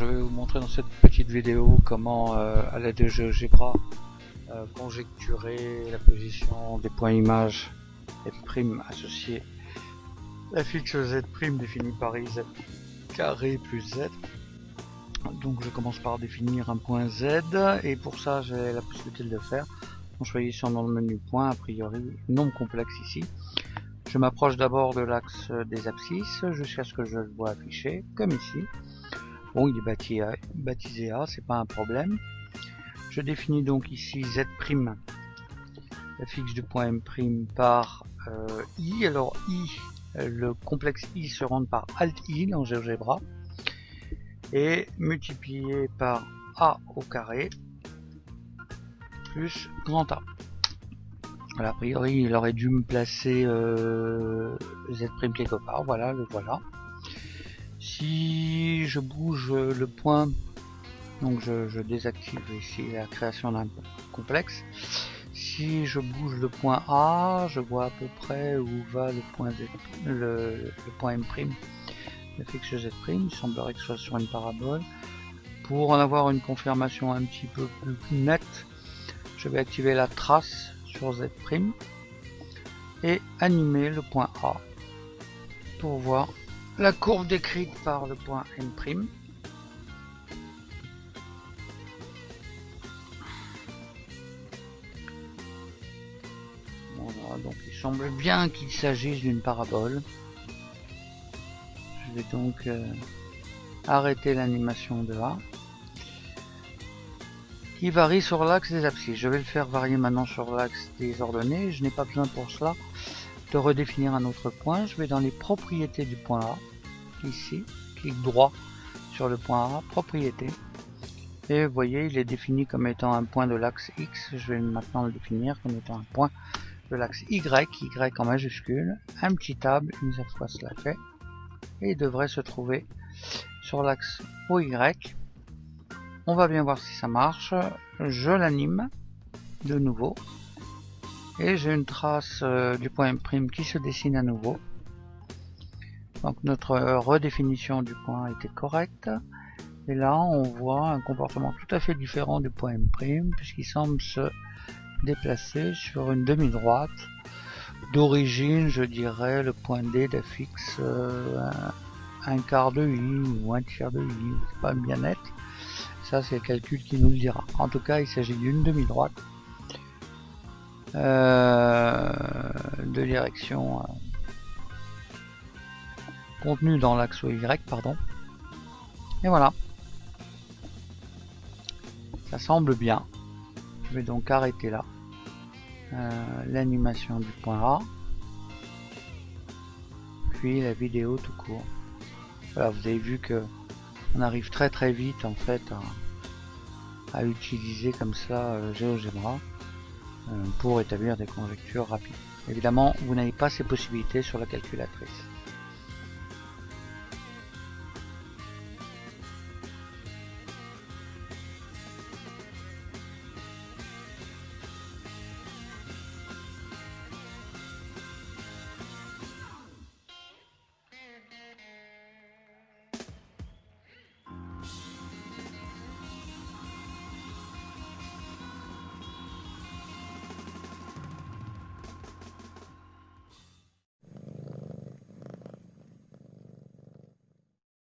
je vais vous montrer dans cette petite vidéo comment à l'aide de GeoGebra conjecturer la position des points images Z' associés la fixe Z' définie par IZ carré plus Z. Donc je commence par définir un point Z et pour ça j'ai la possibilité de le faire en choisissant dans le menu point, a priori nombre complexe ici. Je m'approche d'abord de l'axe des abscisses jusqu'à ce que je le vois affiché comme ici. Bon, il est baptisé A, c'est pas un problème. Je définis donc ici Z', la fixe du point M' par I. Alors I, le complexe I se rend par Alt I dans GeoGebra et multiplié par A au carré plus grand A. Voilà, a priori il aurait dû me placer Z' quelque part, voilà, le voilà. Si je bouge le point, donc je désactive ici la création d'un complexe. Si je bouge le point A, je vois à peu près où va le point Z, le point M', la fixe Z'. Il semblerait que ce soit sur une parabole. Pour en avoir une confirmation un petit peu plus nette, je vais activer la trace sur Z' et animer le point A pour voir la courbe décrite par le point M'. Voilà, donc il semble bien qu'il s'agisse d'une parabole. Je vais donc arrêter l'animation de A qui varie sur l'axe des abscisses. Je vais le faire varier maintenant sur l'axe des ordonnées. Je n'ai pas besoin pour cela de redéfinir un autre point. Je vais dans les propriétés du point A, ici, clic droit sur le point A, propriétés, et vous voyez il est défini comme étant un point de l'axe X. Je vais maintenant le définir comme étant un point de l'axe Y, Y en majuscule, un petit tab une fois cela fait, et il devrait se trouver sur l'axe OY. On va bien voir si ça marche. Je l'anime de nouveau et j'ai une trace du point M' qui se dessine à nouveau. Donc notre redéfinition du point était correcte et là on voit un comportement tout à fait différent du point M' puisqu'il semble se déplacer sur une demi-droite. D'origine je dirais le point D d'affixe un quart de I ou un tiers de I, c'est pas bien net. Ça c'est le calcul qui nous le dira. En tout cas il s'agit d'une demi-droite de direction contenue dans l'axe Y, pardon. Et voilà, ça semble bien. Je vais donc arrêter là l'animation du point A, puis la vidéo tout court. Voilà, vous avez vu que on arrive très vite en fait à utiliser comme ça GeoGebra pour établir des conjectures rapides. Évidemment, vous n'avez pas ces possibilités sur la calculatrice.